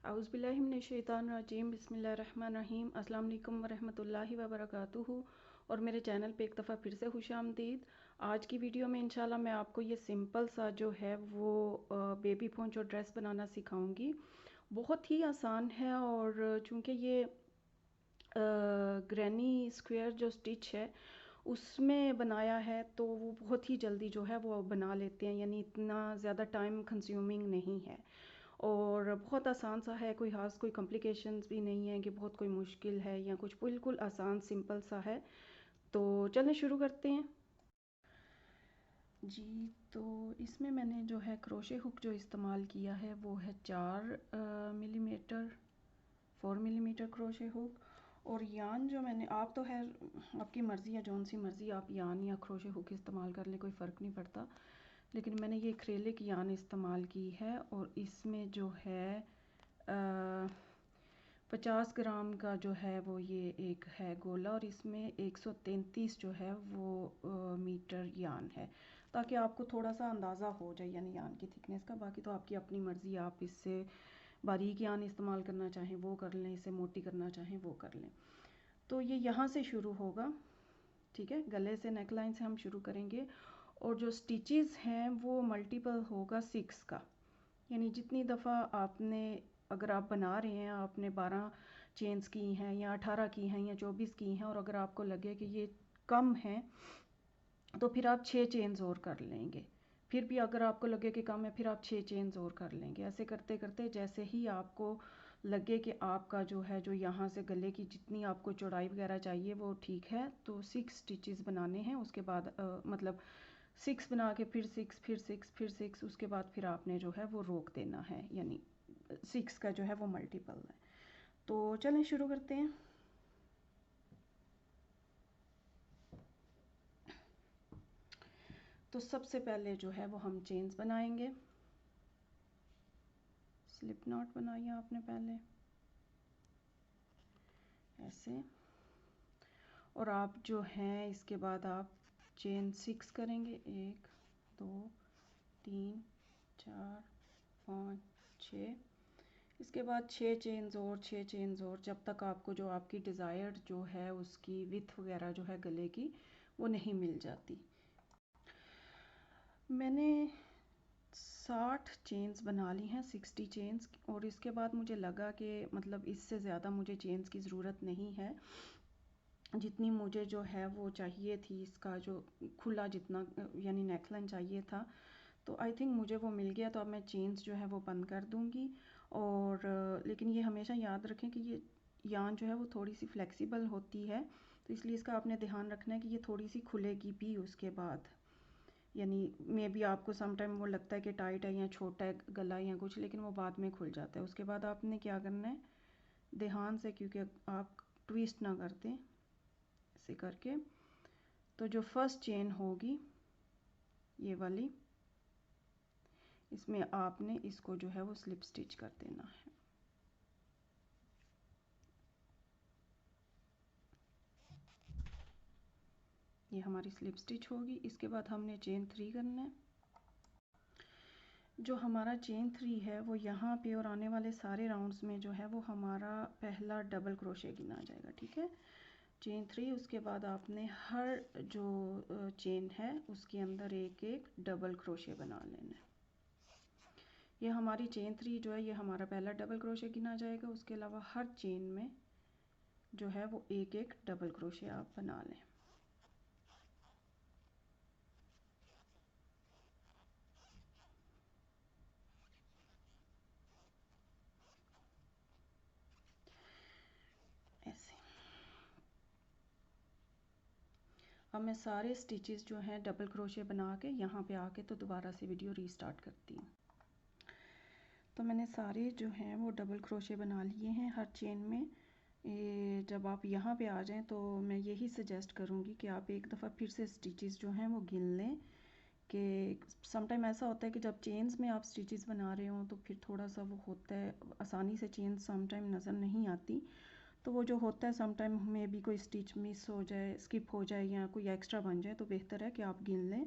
औज़ुबिल्लाहिमिनश्शैतानिर्रजीम बिस्मिल्लाहिर्रहमानिर्रहीम अस्सलाम वालेकुम वरहमतुल्लाहि वबरकातुहू। और मेरे चैनल पे एक दफ़ा फिर से खुशामदीद। आज की वीडियो में इंशाल्लाह मैं आपको ये सिंपल सा जो है वो बेबी पोंचो ड्रेस बनाना सिखाऊंगी। बहुत ही आसान है और चूँकि ये ग्रैनी स्क्वायर जो स्टिच है उसमें बनाया है तो वो बहुत ही जल्दी जो है वो बना लेते हैं, यानी इतना ज़्यादा टाइम कंज्यूमिंग नहीं है और बहुत आसान सा है। कोई खास कोई कॉम्प्लिकेशंस भी नहीं है कि बहुत कोई मुश्किल है या कुछ, बिल्कुल आसान सिंपल सा है। तो चलें शुरू करते हैं जी। तो इसमें मैंने जो है क्रोशे हुक जो इस्तेमाल किया है वो है 4 मिलीमीटर 4 मिलीमीटर क्रोशे हुक। और यान जो मैंने, आप तो है आपकी मर्ज़ी है, जौन सी मर्ज़ी आप यान या क्रोशे हुक इस्तेमाल कर ले, कोई फ़र्क नहीं पड़ता। लेकिन मैंने ये एक्रेलिक यान इस्तेमाल की है और इसमें जो है 50 ग्राम का जो है वो ये एक है गोला और इसमें 133 जो है वो मीटर यान है, ताकि आपको थोड़ा सा अंदाज़ा हो जाए यानी यान की थिकनेस का। बाकी तो आपकी अपनी मर्ज़ी, आप इससे बारीक यान इस्तेमाल करना चाहें वो कर लें, इसे मोटी करना चाहें वो कर लें। तो ये यहाँ से शुरू होगा, ठीक है, गले से, नेक लाइन से हम शुरू करेंगे। और जो स्टिचेस हैं वो मल्टीपल होगा 6 का, यानी जितनी दफ़ा आपने, अगर आप बना रहे हैं, आपने 12 चेन्स की हैं या 18 की हैं या 24 की हैं और अगर आपको लगे कि ये कम है तो फिर आप 6 चेन्स और कर लेंगे। फिर भी अगर आपको लगे कि कम है फिर आप 6 चेन्स और कर लेंगे। ऐसे करते करते जैसे ही आपको लगे कि आपका जो है, जो यहाँ से गले की जितनी आपको चौड़ाई वगैरह चाहिए वो ठीक है, तो 6 स्टिचेस बनाने हैं। उसके बाद मतलब 6 बना के फिर 6 फिर 6 फिर 6, उसके बाद फिर आपने जो है वो रोक देना है, यानी 6 का जो है वो मल्टीपल है। तो चलें शुरू करते हैं। तो सबसे पहले जो है वो हम चेन्स बनाएंगे। स्लिप नॉट बनाइए आपने पहले ऐसे, और आप जो हैं इसके बाद आप चेन 6 करेंगे, 1 2 3 4 5 6। इसके बाद 6 चेन्स और 6 चेन्स और, जब तक आपको जो आपकी डिज़ायर्ड जो है उसकी विथ वगैरह जो है गले की वो नहीं मिल जाती। मैंने 60 चेन्स बना ली हैं, 60 चेन्स। और इसके बाद मुझे लगा कि मतलब इससे ज़्यादा मुझे चेन्स की ज़रूरत नहीं है, जितनी मुझे जो है वो चाहिए थी, इसका जो खुला जितना यानी नेकलाइन चाहिए था, तो आई थिंक मुझे वो मिल गया। तो अब मैं चेन्स जो है वो बंद कर दूँगी। और लेकिन ये हमेशा याद रखें कि ये यान जो है वो थोड़ी सी फ्लेक्सिबल होती है, तो इसलिए इसका आपने ध्यान रखना है कि ये थोड़ी सी खुलेगी भी उसके बाद। यानी मे बी आपको सम टाइम वो लगता है कि टाइट है या छोटा है गला या कुछ, लेकिन वो बाद में खुल जाता है। उसके बाद आपने क्या करना है, ध्यान से, क्योंकि आप ट्विस्ट ना कर दें ऐसे करके, तो जो फर्स्ट चेन होगी ये वाली, इसमें आपने इसको जो है वो स्लिप स्टिच कर देना है। ये हमारी स्लिप स्टिच होगी। इसके बाद हमने चेन 3 करना है। जो हमारा चेन 3 है वो यहाँ पे और आने वाले सारे राउंड्स में जो है वो हमारा पहला डबल क्रोशे गिना जाएगा, ठीक है। चेन 3, उसके बाद आपने हर जो चेन है उसके अंदर एक एक डबल क्रोशे बना लेना है। ये हमारी चेन 3 जो है ये हमारा पहला डबल क्रोशे गिना जाएगा। उसके अलावा हर चेन में जो है वो एक एक डबल क्रोशे आप बना लें। ऐसे अब मैं सारे स्टिचेस जो हैं डबल क्रोशे बना के यहाँ पे आके तो दोबारा से वीडियो रीस्टार्ट करती हूँ। तो मैंने सारे जो हैं वो डबल क्रोशे बना लिए हैं हर चेन में। जब आप यहाँ पे आ जाएं तो मैं यही सजेस्ट करूँगी कि आप एक दफ़ा फिर से स्टिचेस जो हैं वो गिन लें। कि सम टाइम ऐसा होता है कि जब चेन्स में आप स्टिचेस बना रहे हो तो फिर थोड़ा सा वो होता है, आसानी से चेन सम टाइम नज़र नहीं आती, तो वो जो होता है सम टाइम में भी कोई स्टिच मिस हो जाए, स्किप हो जाए या कोई एक्स्ट्रा बन जाए, तो बेहतर है कि आप गिन लें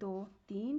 2 3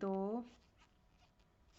2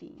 3.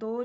2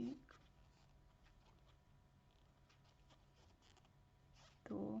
1 2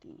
3.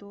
2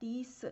30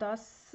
10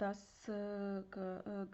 10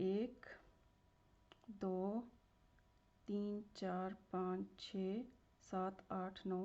1 2 3 4 5 6 7 8 9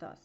10،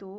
2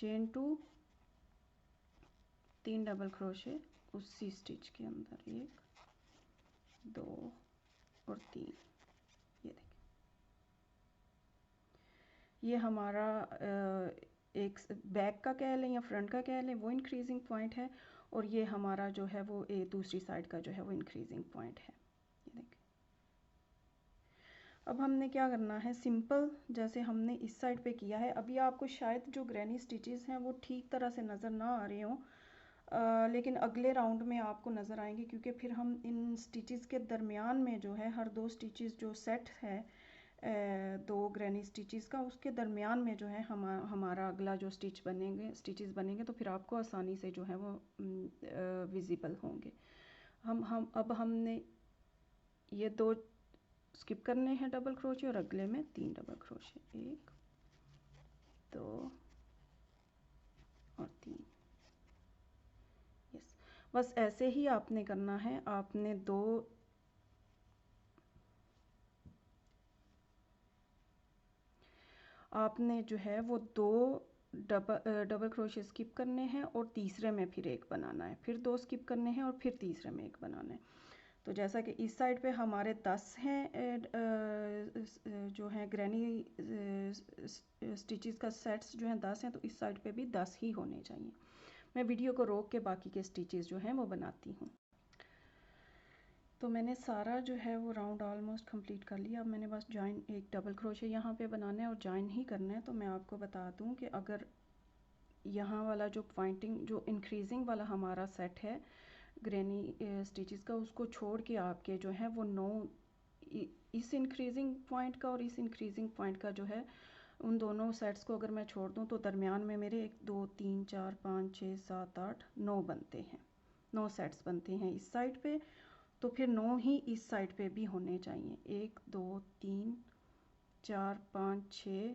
चेन 2, 3 डबल क्रोशे उसी स्टिच के अंदर, 1 2 और 3। ये देखिए, ये हमारा एक बैक का कह लें या फ्रंट का कह लें, वो इंक्रीजिंग पॉइंट है, और ये हमारा जो है वो दूसरी साइड का जो है वो इंक्रीजिंग पॉइंट है। ये देखिए, अब हमने क्या करना है, सिंपल जैसे हमने इस साइड पे किया है। अभी आपको शायद जो ग्रैनी स्टिचेस हैं वो ठीक तरह से नज़र ना आ रहे हों, लेकिन अगले राउंड में आपको नज़र आएंगे, क्योंकि फिर हम इन स्टिचेस के दरमियान में जो है हर 2 स्टिचेस जो सेट है 2 ग्रैनी स्टिचेस का, उसके दरमियान में जो है हमारा अगला जो स्टिचेस बनेंगे, तो फिर आपको आसानी से जो है वो विजिबल होंगे। हम अब हमने ये 2 स्किप करने हैं डबल क्रोशे, और अगले में 3 डबल क्रोशे, 1 2 और 3। यस, बस ऐसे ही आपने करना है। आपने जो है वो 2 डबल क्रोशे स्किप करने हैं, और तीसरे में फिर 1 बनाना है, फिर 2 स्किप करने हैं और फिर तीसरे में 1 बनाना है। तो जैसा कि इस साइड पे हमारे 10 हैं जो हैं ग्रैनी स्टिचेस का सेट्स जो हैं 10 हैं, तो इस साइड पे भी 10 ही होने चाहिए। मैं वीडियो को रोक के बाकी के स्टिचेस जो हैं वो बनाती हूँ। तो मैंने सारा जो है वो राउंड ऑलमोस्ट कंप्लीट कर लिया। अब मैंने बस जॉइन, एक डबल क्रोशे यहाँ पे बनाना है और जॉइन ही करना है। तो मैं आपको बता दूँ कि अगर यहाँ वाला जो पॉइंटिंग, जो इंक्रीजिंग वाला हमारा सेट है ग्रैनी स्टिचेस का, उसको छोड़ के आपके जो है वो 9 इस इंक्रीजिंग पॉइंट का और इस इंक्रीजिंग पॉइंट का जो है, उन दोनों सेट्स को अगर मैं छोड़ दूँ तो दरमियान में मेरे 1 2 3 4 5 6 7 8 9 बनते हैं, 9 सेट्स बनते हैं इस साइड पे। तो फिर 9 ही इस साइड पे भी होने चाहिए, 1 2 3 4 5 6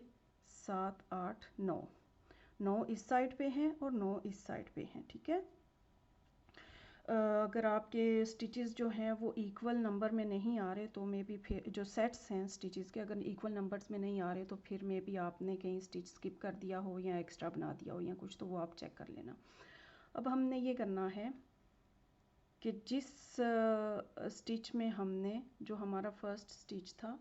7 8 9, 9 इस साइड पे हैं और 9 इस साइड पे हैं, ठीक है। अगर आपके स्टिचेस जो हैं वो इक्वल नंबर में नहीं आ रहे, तो मे बी फिर जो सेट्स हैं स्टिचेस के अगर इक्वल नंबर्स में नहीं आ रहे, तो फिर मे बी आपने कहीं स्टिच स्किप कर दिया हो या एक्स्ट्रा बना दिया हो या कुछ, तो वो आप चेक कर लेना। अब हमने ये करना है कि जिस स्टिच में हमने, जो हमारा फर्स्ट स्टिच था,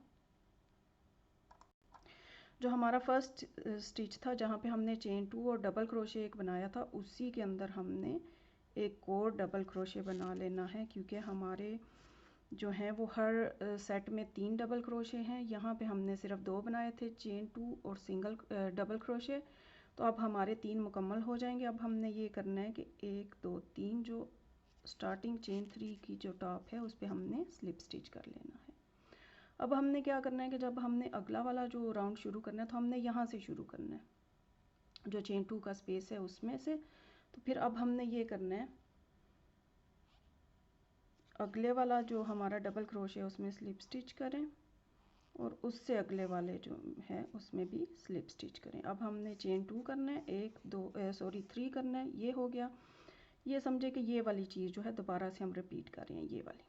जहाँ पे हमने चेन 2 और डबल क्रोशे 1 बनाया था, उसी के अंदर हमने एक और डबल क्रोशे बना लेना है, क्योंकि हमारे जो हैं वो हर सेट में 3 डबल क्रोशे हैं। यहाँ पे हमने सिर्फ 2 बनाए थे, चेन 2 और सिंगल डबल क्रोशे। तो अब हमारे 3 मुकम्मल हो जाएंगे। अब हमने ये करना है कि 1 2 3 जो स्टार्टिंग चेन 3 की जो टॉप है उस पर हमने स्लिप स्टिच कर लेना है। अब हमने क्या करना है कि जब हमने अगला वाला जो राउंड शुरू करना है, तो हमने यहाँ से शुरू करना है, जो चेन 2 का स्पेस है उसमें से। तो फिर अब हमने ये करना है, अगले वाला जो हमारा डबल क्रोशे है उसमें स्लिप स्टिच करें, और उससे अगले वाले जो है उसमें भी स्लिप स्टिच करें। अब हमने चेन 2 करना है, 3 करना है, ये हो गया। ये समझे कि ये वाली चीज़ जो है दोबारा से हम रिपीट कर रहे हैं, ये वाली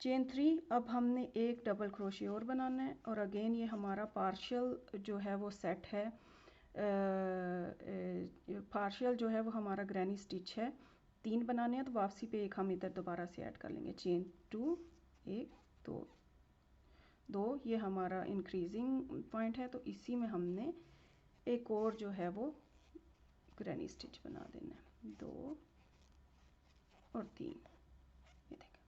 चेन 3। अब हमने एक डबल क्रोशे और बनाना है, और अगेन ये हमारा पार्शियल जो है वो सेट है, पार्शियल जो है वो हमारा ग्रैनी स्टिच है। 3 बनाने हैं, तो वापसी पे एक हम इधर दोबारा से ऐड कर लेंगे, चेन 2 1 2, ये हमारा इंक्रीजिंग पॉइंट है, तो इसी में हमने एक और जो है वो ग्रैनी स्टिच बना देना है, 2 और 3। ये देखें,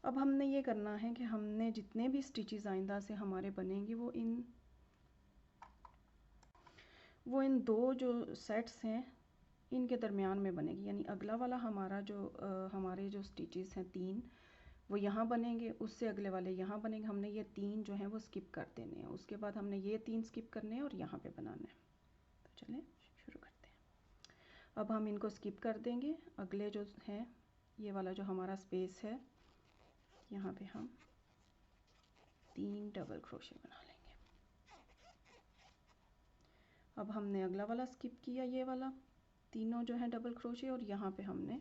अब हमने ये करना है कि हमने जितने भी स्टिचेस आइंदा से हमारे बनेंगे वो इन 2 जो सेट्स हैं इनके दरमियान में बनेगी। यानी अगला वाला हमारा जो हमारे जो स्टिचेस हैं 3, वो यहाँ बनेंगे, उससे अगले वाले यहाँ बनेंगे। हमने ये 3 जो हैं वो स्किप कर देने हैं, उसके बाद हमने ये 3 स्किप करने हैं और यहाँ पे बनाना है। तो चलें शुरू करते हैं। अब हम इनको स्किप कर देंगे। अगले जो हैं, ये वाला जो हमारा स्पेस है, यहाँ पे हम 3 डबल क्रोशे बना लेंगे। अब हमने अगला वाला स्किप किया, ये वाला तीनों जो है डबल क्रोशे, और यहाँ पे हमने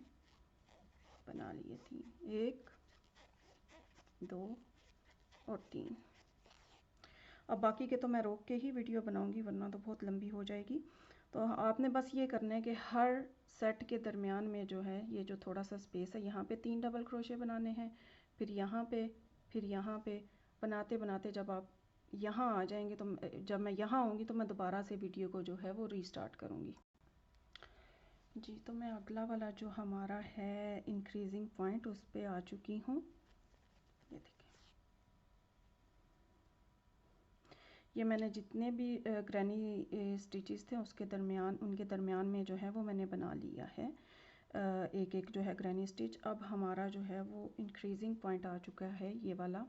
बना लिए 3, 1 2 और 3। अब बाकी के तो मैं रोक के ही वीडियो बनाऊंगी वरना तो बहुत लंबी हो जाएगी। तो आपने बस ये करना है कि हर सेट के दरमियान में जो है ये जो थोड़ा सा स्पेस है यहाँ पे 3 डबल क्रोशे बनाने हैं, फिर यहाँ पे, फिर यहाँ पे, बनाते बनाते जब आप यहाँ आ जाएंगे तो जब मैं यहाँ आऊँगी तो मैं दोबारा से वीडियो को जो है वो रीस्टार्ट करूँगी। जी, तो मैं अगला वाला जो हमारा है इंक्रीजिंग पॉइंट उस पर आ चुकी हूँ। ये देखिए, ये मैंने जितने भी ग्रैनी स्टिचेस थे उसके दरमियान, उनके दरमियान में जो है वो मैंने बना लिया है एक एक जो है ग्रैनी स्टिच। अब हमारा जो है वो इंक्रीजिंग पॉइंट आ चुका है ये वाला,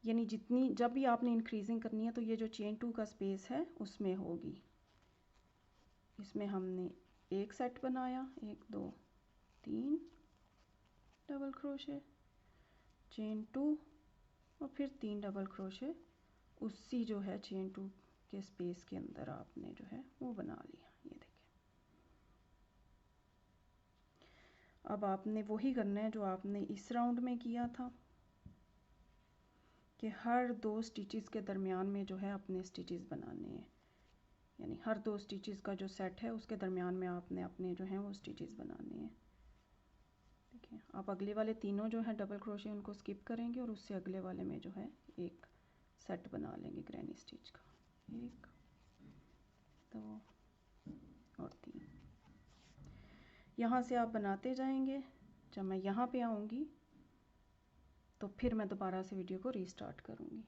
यानी जितनी जब भी आपने इंक्रीजिंग करनी है तो ये जो चेन 2 का स्पेस है उसमें होगी। इसमें हमने एक सेट बनाया, 1 2 3 डबल क्रोशे, चेन 2 और फिर 3 डबल क्रोशे उसी जो है चेन 2 के स्पेस के अंदर आपने जो है वो बना लिया। ये देखिए, अब आपने वही करना है जो आपने इस राउंड में किया था कि हर 2 स्टिचेस के दरमियान में जो है अपने स्टिचेस बनाने हैं, यानी हर 2 स्टिचेस का जो सेट है उसके दरमियान में आपने अपने जो है वो स्टिचेस बनाने हैं। देखिए, आप अगले वाले तीनों जो है डबल क्रोशे उनको स्किप करेंगे और उससे अगले वाले में जो है एक सेट बना लेंगे ग्रैनी स्टिच का, 1 2 और 3। यहाँ से आप बनाते जाएंगे, जब मैं यहाँ पे आऊँगी तो फिर मैं दोबारा से वीडियो को रीस्टार्ट करूँगी।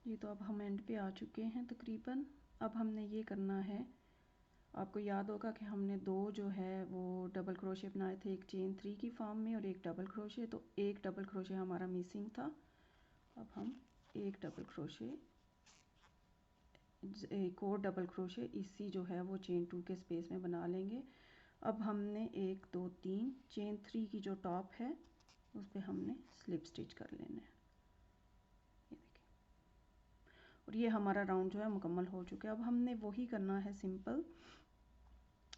ये तो अब हम एंड पे आ चुके हैं तकरीबन। अब हमने ये करना है, आपको याद होगा कि हमने 2 जो है वो डबल क्रोशे बनाए थे, एक चेन 3 की फॉर्म में और एक डबल क्रोशे, तो एक डबल क्रोशे हमारा मिसिंग था। अब हम एक डबल क्रोशे, एक और डबल क्रोशे इसी जो है वो चेन 2 के स्पेस में बना लेंगे। अब हमने 1 2 3 चेन 3 की जो टॉप है उस पर हमने स्लिप स्टिच कर लेना है। ये देखिए, और ये हमारा राउंड जो है मुकम्मल हो चुका है। अब हमने वही करना है सिंपल,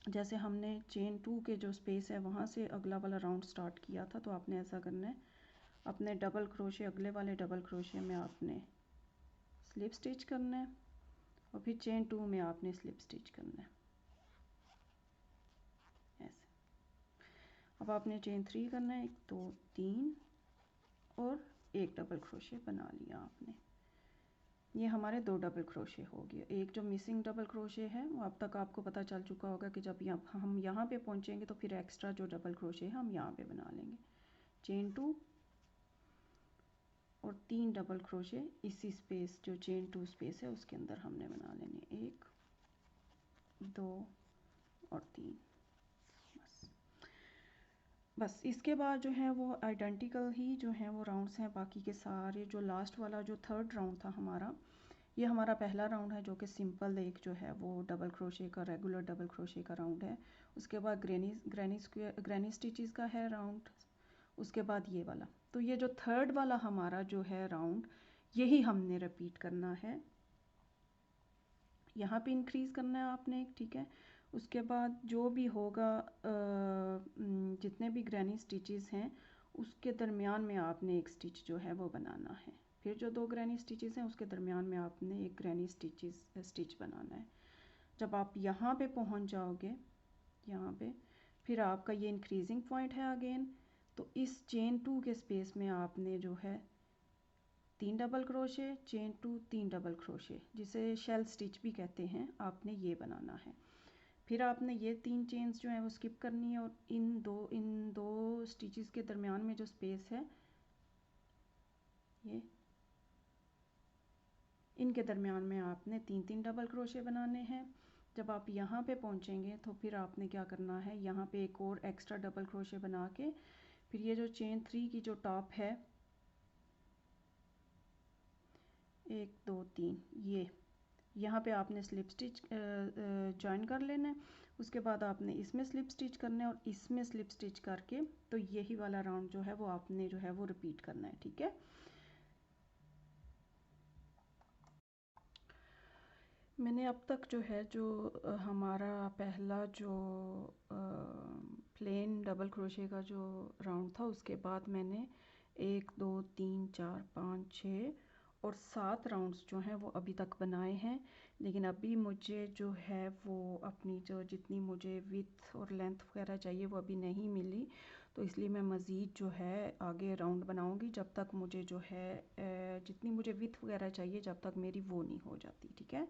जैसे हमने चेन 2 के जो स्पेस है वहाँ से अगला वाला राउंड स्टार्ट किया था, तो आपने ऐसा करना है, अपने डबल क्रोशे अगले वाले डबल क्रोशे में आपने स्लिप स्टिच करना है और फिर चेन 2 में आपने स्लिप स्टिच करना है ऐसे। अब आपने चेन 3 करना है, 1 2 3 और एक डबल क्रोशे बना लिया आपने। ये हमारे 2 डबल क्रोशे हो गए। एक जो मिसिंग डबल क्रोशे है वो अब तक आपको पता चल चुका होगा कि जब हम यहाँ पे पहुँचेंगे तो फिर एक्स्ट्रा जो डबल क्रोशे है हम यहाँ पे बना लेंगे। चेन 2 और 3 डबल क्रोशे इसी स्पेस जो चेन 2 स्पेस है उसके अंदर हमने बना लेंगे, 1 2 और 3। बस इसके बाद जो है वो आइडेंटिकल ही जो है वो राउंड्स हैं बाकी के सारे। जो लास्ट वाला जो थर्ड राउंड था हमारा, ये हमारा पहला राउंड है जो कि सिंपल एक जो है वो डबल क्रोशे का, रेगुलर डबल क्रोशे का राउंड है। उसके बाद ग्रैनी स्टिचेस का है राउंड, उसके बाद ये वाला। तो ये जो थर्ड वाला हमारा जो है राउंड, यही हमने रिपीट करना है। यहाँ पे इंक्रीज़ करना है आपने, ठीक है। उसके बाद जो भी होगा जितने भी ग्रैनी स्टिचेस हैं उसके दरमियान में आपने एक स्टिच जो है वो बनाना है। फिर जो 2 ग्रैनी स्टिचेस हैं उसके दरमियान में आपने एक ग्रैनी स्टिच बनाना है। जब आप यहाँ पे पहुँच जाओगे, यहाँ पे फिर आपका ये इंक्रीजिंग पॉइंट है अगेन, तो इस चेन 2 के स्पेस में आपने जो है 3 double crochet, chain 2 3 double crochet, जिसे शेल स्टिच भी कहते हैं, आपने ये बनाना है। फिर आपने ये 3 चेन्स जो है वो स्किप करनी है और इन दो स्टिचेस के दरमियान में जो स्पेस है ये, इनके दरमियान में आपने 3 3 डबल क्रोशे बनाने हैं। जब आप यहाँ पे पहुँचेंगे तो फिर आपने क्या करना है, यहाँ पे एक और एक्स्ट्रा डबल क्रोशे बना के फिर ये जो चेन 3 की जो टॉप है, 1 2 3, ये यहाँ पे आपने स्लिप स्टिच जॉइन कर लेना है। उसके बाद आपने इसमें स्लिप स्टिच करना है और इसमें स्लिप स्टिच करके तो यही वाला राउंड जो है वो आपने जो है वो रिपीट करना है, ठीक है। मैंने अब तक जो है जो हमारा पहला जो प्लेन डबल क्रोशे का जो राउंड था उसके बाद मैंने 1 2 3 4 5 6 और 7 राउंड्स जो हैं वो अभी तक बनाए हैं, लेकिन अभी मुझे जो है वो अपनी जो जितनी मुझे विड्थ और लेंथ वगैरह चाहिए वो अभी नहीं मिली, तो इसलिए मैं मज़ीद जो है आगे राउंड बनाऊंगी जब तक मुझे जो है जितनी मुझे विड्थ वगैरह चाहिए जब तक मेरी वो नहीं हो जाती, ठीक है।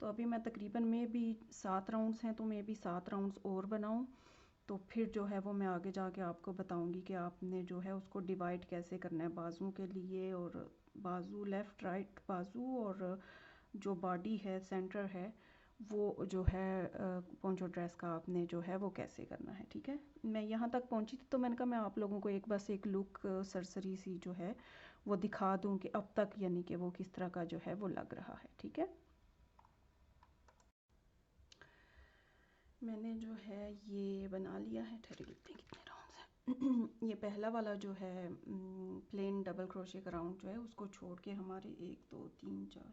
तो अभी मैं तकरीबन में भी 7 राउंड्स हैं, तो मैं भी 7 राउंड्स और बनाऊं, तो फिर जो है वो मैं आगे जाके आपको बताऊंगी कि आपने जो है उसको डिवाइड कैसे करना है बाजुओं के लिए, और बाजू लेफ़्ट राइट बाजू, और जो बॉडी है सेंटर है वो जो है पोंचो ड्रेस का आपने जो है वो कैसे करना है, ठीक है। मैं यहाँ तक पहुँची थी तो मैंने कहा मैं आप लोगों को एक बस एक लुक सरसरी सी जो है वो दिखा दूँ कि अब तक यानी कि वो किस तरह का जो है वो लग रहा है, ठीक है। मैंने जो है ये बना लिया है, ठहरे देखते हैं कितने राउंड्स हैं। ये पहला वाला जो है प्लेन डबल क्रोशे का राउंड जो है उसको छोड़ के हमारे 1 2 3 4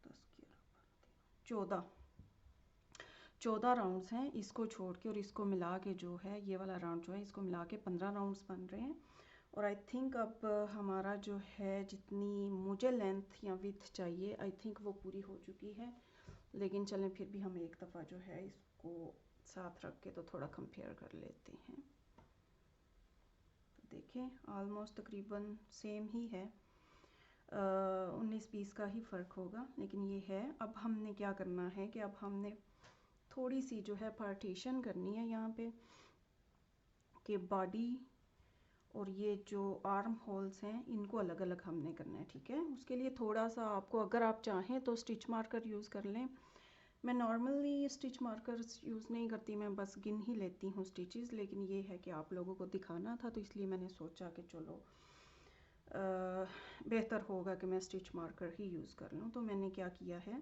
10 11 14 राउंड्स हैं, इसको छोड़ के और इसको मिला के जो है ये वाला राउंड जो है इसको मिला के 15 राउंड्स बन रहे हैं। और आई थिंक अब हमारा जो है जितनी मुझे लेंथ या विड्थ चाहिए आई थिंक वो पूरी हो चुकी है, लेकिन चलें फिर भी हम एक दफ़ा जो है इसको साथ रख के तो थोड़ा कंपेयर कर लेते हैं। तो देखें ऑलमोस्ट तकरीबन सेम ही है, 19-20 का ही फ़र्क होगा, लेकिन ये है। अब हमने क्या करना है कि अब हमने थोड़ी सी जो है पार्टीशन करनी है यहाँ पे कि बॉडी और ये जो आर्म होल्स हैं इनको अलग अलग हमने करना है, ठीक है। उसके लिए थोड़ा सा आपको अगर आप चाहें तो स्टिच मार्कर यूज़ कर लें। मैं नॉर्मली स्टिच मार्कर यूज़ नहीं करती, मैं बस गिन ही लेती हूँ स्टिचेस, लेकिन ये है कि आप लोगों को दिखाना था तो इसलिए मैंने सोचा कि चलो बेहतर होगा कि मैं स्टिच मार्कर ही यूज़ कर लूँ। तो मैंने क्या किया है,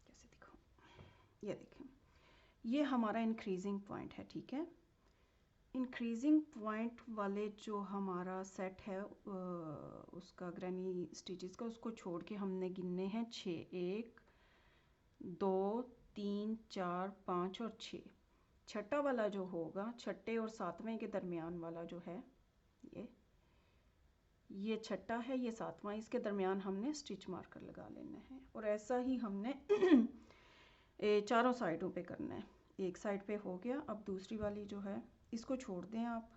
कैसे दिखाऊँ, ये देखें ये हमारा इंक्रीजिंग पॉइंट है, ठीक है। इंक्रीजिंग पॉइंट वाले जो हमारा सेट है उसका ग्रैनी स्टिचेस का, उसको छोड़ के हमने गिनने हैं 6, 1 2 3 4 5 और 6। छठा वाला जो होगा, छठे और सातवें के दरमियान वाला जो है ये छठा है, ये सातवां, इसके दरमियान हमने स्टिच मार्कर लगा लेना है। और ऐसा ही हमने चारों साइडों पे करना है। एक साइड पे हो गया, अब दूसरी वाली जो है इसको छोड़ दें आप,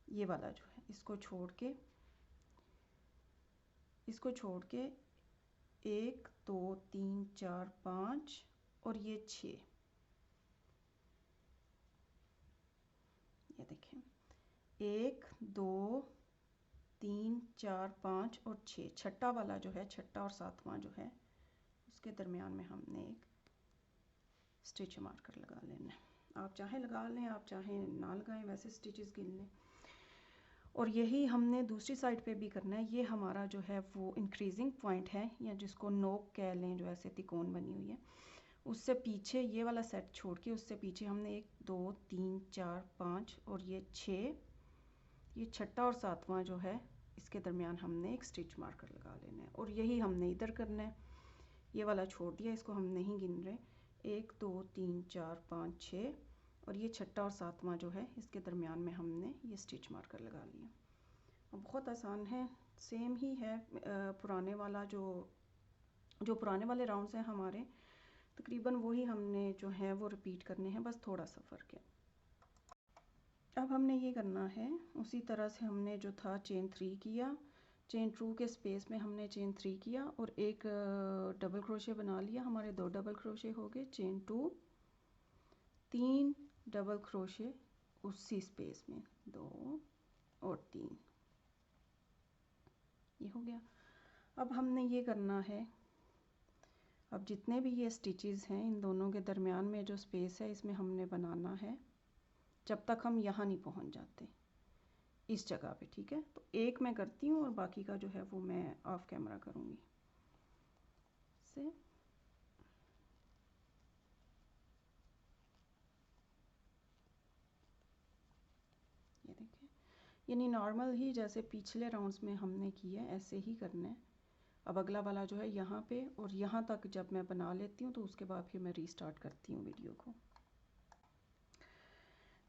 ये वाला जो है इसको छोड़ के 1 2 3 4 5 और ये 6, ये देखें 1 2 3 4 5 और 6, छठा वाला जो है, छठा और सातवां जो है उसके दरमियान में हमने एक स्टिच मार्कर लगा लेना है। आप चाहे लगा लें, आप चाहे ना लगाएं, वैसे स्टिचेस गिन लें। और यही हमने दूसरी साइड पे भी करना है। ये हमारा जो है वो इंक्रीजिंग पॉइंट है, या जिसको नोक कह लें, जो ऐसे तिकोन बनी हुई है, उससे पीछे ये वाला सेट छोड़ के उससे पीछे हमने 1 2 3 4 5 और ये 6, ये छठा और सातवां जो है इसके दरमियान हमने एक स्टिच मार्कर लगा लेना है। और यही हमने इधर करना है, ये वाला छोड़ दिया, इसको हम नहीं गिन रहे, 1 2 3 4 5 6 और ये छठा और सातवां जो है इसके दरमियान में हमने ये स्टिच मार्कर लगा लिया। बहुत आसान है, सेम ही है पुराने वाला जो पुराने वाले राउंड्स हैं हमारे, तकरीबन वही हमने जो है वो रिपीट करने हैं, बस थोड़ा सा फ़र्क है। अब हमने ये करना है उसी तरह से हमने जो था चेन 3 किया, चेन 2 के स्पेस में हमने चेन 3 किया और एक डबल क्रोशे बना लिया, हमारे 2 डबल क्रोशे हो गए, चेन 2 3 डबल क्रोशे उसी स्पेस में, 2 और 3, ये हो गया। अब हमने ये करना है, अब जितने भी ये स्टिचेस हैं इन दोनों के दरमियान में जो स्पेस है इसमें हमने बनाना है जब तक हम यहाँ नहीं पहुँच जाते इस जगह पे, ठीक है। तो एक मैं करती हूँ और बाकी का जो है वो मैं ऑफ कैमरा करूँगी से। ये देखें, यानी नॉर्मल ही जैसे पिछले राउंड्स में हमने किया ऐसे ही करना है। अब अगला वाला जो है यहाँ पे और यहाँ तक जब मैं बना लेती हूँ तो उसके बाद फिर मैं रीस्टार्ट करती हूँ वीडियो को।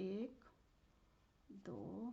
1 2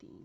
3۔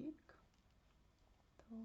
1 2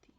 3،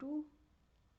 2،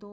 2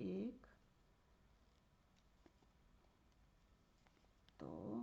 1 2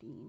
3،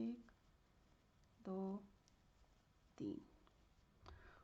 1 2 3،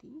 3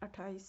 28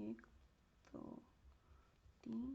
1 2 3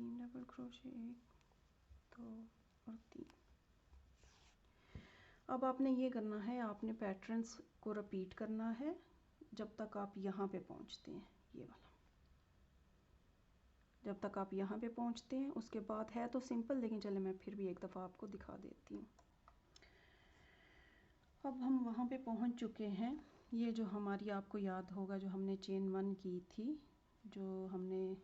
3 डबल क्रोशे, 1 2 और 3। अब आपने ये करना है, आपने पैटर्न्स को रिपीट करना है जब तक आप यहाँ पे पहुँचते हैं, ये वाला जब तक आप यहाँ पे पहुँचते हैं। उसके बाद है तो सिंपल, लेकिन चले मैं फिर भी एक दफ़ा आपको दिखा देती हूँ। अब हम वहाँ पे पहुँच चुके हैं। ये जो हमारी, आपको याद होगा जो हमने चेन 1 की थी, जो हमने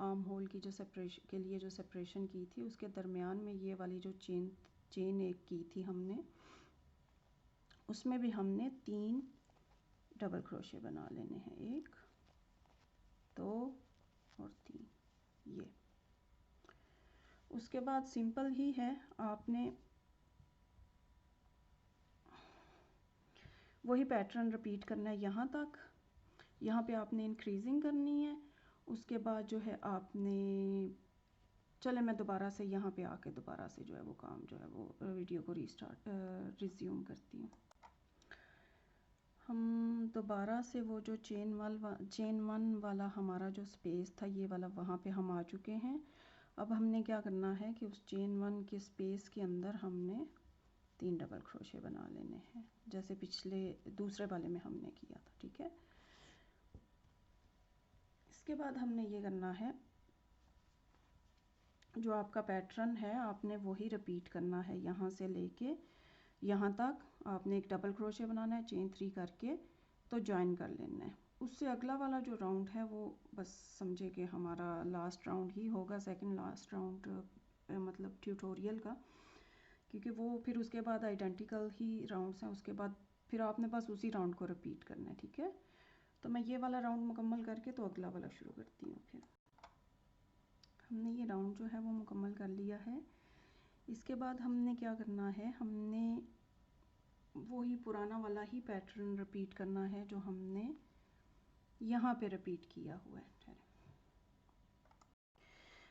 आर्म होल की जो सेपरेशन के लिए जो सेपरेशन की थी, उसके दरमियान में ये वाली जो चेन एक की थी हमने, उसमें भी हमने 3 डबल क्रोशे बना लेने हैं, 1 2 और 3। ये उसके बाद सिंपल ही है, आपने वही पैटर्न रिपीट करना है यहाँ तक। यहाँ पे आपने इंक्रीजिंग करनी है। उसके बाद जो है आपने, चले मैं दोबारा से यहाँ पे आके दोबारा से जो है वो काम जो है वो वीडियो को रिज्यूम करती हूँ। हम दोबारा से वो जो चेन 1 वाला हमारा जो स्पेस था, ये वाला, वहाँ पे हम आ चुके हैं। अब हमने क्या करना है कि उस चेन 1 के स्पेस के अंदर हमने 3 डबल क्रोशे बना लेने हैं, जैसे पिछले दूसरे वाले में हमने किया था, ठीक है। इसके बाद हमने ये करना है, जो आपका पैटर्न है आपने वही रिपीट करना है, यहाँ से लेके यहाँ तक आपने एक डबल क्रोशे बनाना है, चेन 3 करके तो ज्वाइन कर लेना है। उससे अगला वाला जो राउंड है वो बस समझे कि हमारा लास्ट राउंड ही होगा, सेकंड लास्ट राउंड मतलब ट्यूटोरियल का, क्योंकि वो फिर उसके बाद आइडेंटिकल ही राउंड्स हैं। उसके बाद फिर आपने बस उसी राउंड को रिपीट करना है, ठीक है। तो मैं ये वाला राउंड मुकम्मल करके तो अगला वाला शुरू करती हूँ। फिर हमने ये राउंड जो है वो मुकम्मल कर लिया है। इसके बाद हमने क्या करना है, हमने वही पुराना वाला ही पैटर्न रिपीट करना है जो हमने यहाँ पे रिपीट किया हुआ है।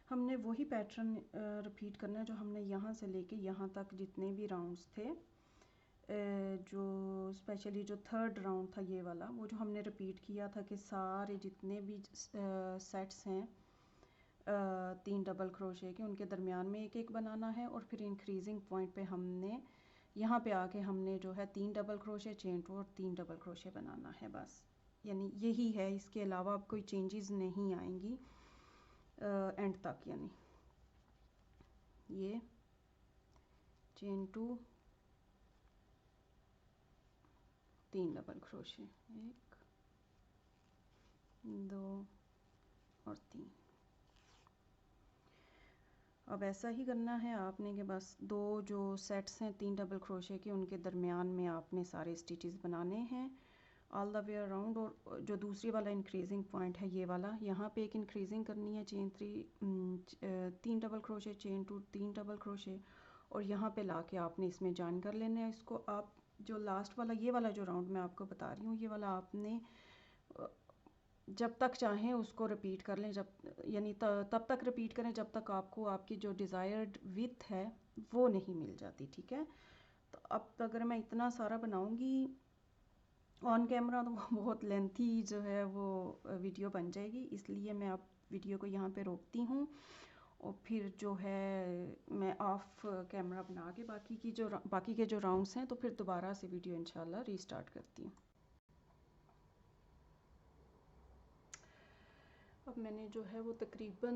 हमने वही पैटर्न रिपीट करना है जो हमने यहाँ से लेके यहाँ तक जितने भी राउंड्स थे, जो स्पेशली जो थर्ड राउंड था ये वाला, वो जो हमने रिपीट किया था कि सारे जितने भी सेट्स हैं 3 डबल क्रोशे के, उनके दरमियान में एक एक बनाना है। और फिर इंक्रीजिंग पॉइंट पे हमने यहाँ पे आके हमने जो है 3 डबल क्रोशे, चेन 2 और 3 डबल क्रोशे बनाना है, बस यानी यही है। इसके अलावा अब कोई चेंजेस नहीं आएंगी एंड तक, यानी ये चेन 2 3 डबल क्रोशे, 1 2 और 3। अब ऐसा ही करना है आपने कि बस दो जो सेट्स हैं 3 डबल क्रोशे के, उनके दरमियान में आपने सारे स्टिचेस बनाने हैं ऑल द वे अराउंड। और जो दूसरी वाला इंक्रीजिंग पॉइंट है ये वाला, यहाँ पे एक इंक्रीजिंग करनी है, chain 3 double crochet, chain 2 3 double crochet, और यहाँ पे लाके आपने इसमें जॉइन कर लेना है। इसको आप जो लास्ट वाला, ये वाला जो राउंड मैं आपको बता रही हूँ, ये वाला आपने जब तक चाहें उसको रिपीट कर लें, जब यानी तब तक रिपीट करें जब तक आपको आपकी जो डिज़ायर्ड विड्थ है वो नहीं मिल जाती, ठीक है। तो अब अगर मैं इतना सारा बनाऊंगी ऑन कैमरा तो बहुत लेंथी जो है वो वीडियो बन जाएगी, इसलिए मैं अब वीडियो को यहाँ पे रोकती हूँ और फिर जो है मैं ऑफ कैमरा बना के बाकी के जो राउंड्स हैं तो फिर दोबारा से वीडियो इंशाल्लाह रीस्टार्ट करती हूँ। अब मैंने जो है वो तकरीबन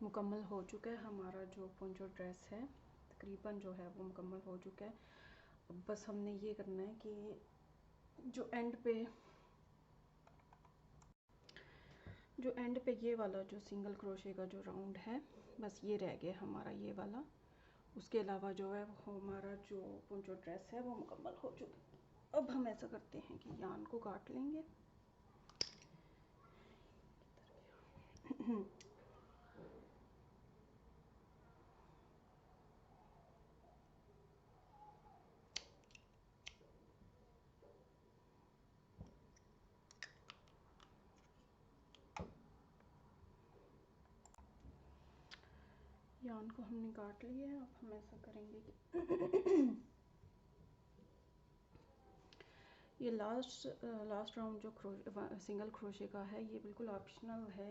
मुकम्मल हो चुका है, हमारा जो पोंचो ड्रेस है तकरीबन जो है वो मुकम्मल हो चुका है। अब बस हमने ये करना है कि जो एंड पे ये वाला जो सिंगल क्रोशे का जो राउंड है, बस ये रह गया हमारा ये वाला। उसके अलावा जो है वो हमारा जो पोंचो ड्रेस है वो मुकम्मल हो चुका। अब हम ऐसा करते हैं कि यान को काट लेंगे। यान को हमने काट लिया है। अब हम ऐसा करेंगे कि ये लास्ट राउंड जो सिंगल क्रोशे का है, ये बिल्कुल ऑप्शनल है।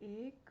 1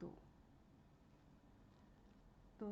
2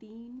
3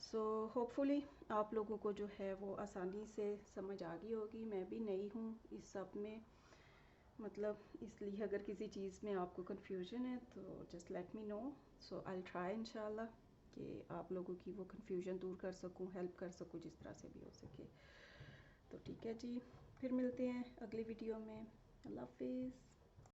सो होपफुली आप लोगों को जो है वो आसानी से समझ आ गई होगी। मैं भी नई हूँ इस सब में, मतलब इसलिए अगर किसी चीज़ में आपको कन्फ्यूजन है तो just let me know. So I try इंशाल्लाह कि आप लोगों की वो कन्फ्यूजन दूर कर सकूँ, हेल्प कर सकूँ जिस तरह से भी हो सके। तो ठीक है जी, फिर मिलते हैं अगली वीडियो में। अल्लाह हाफिज़।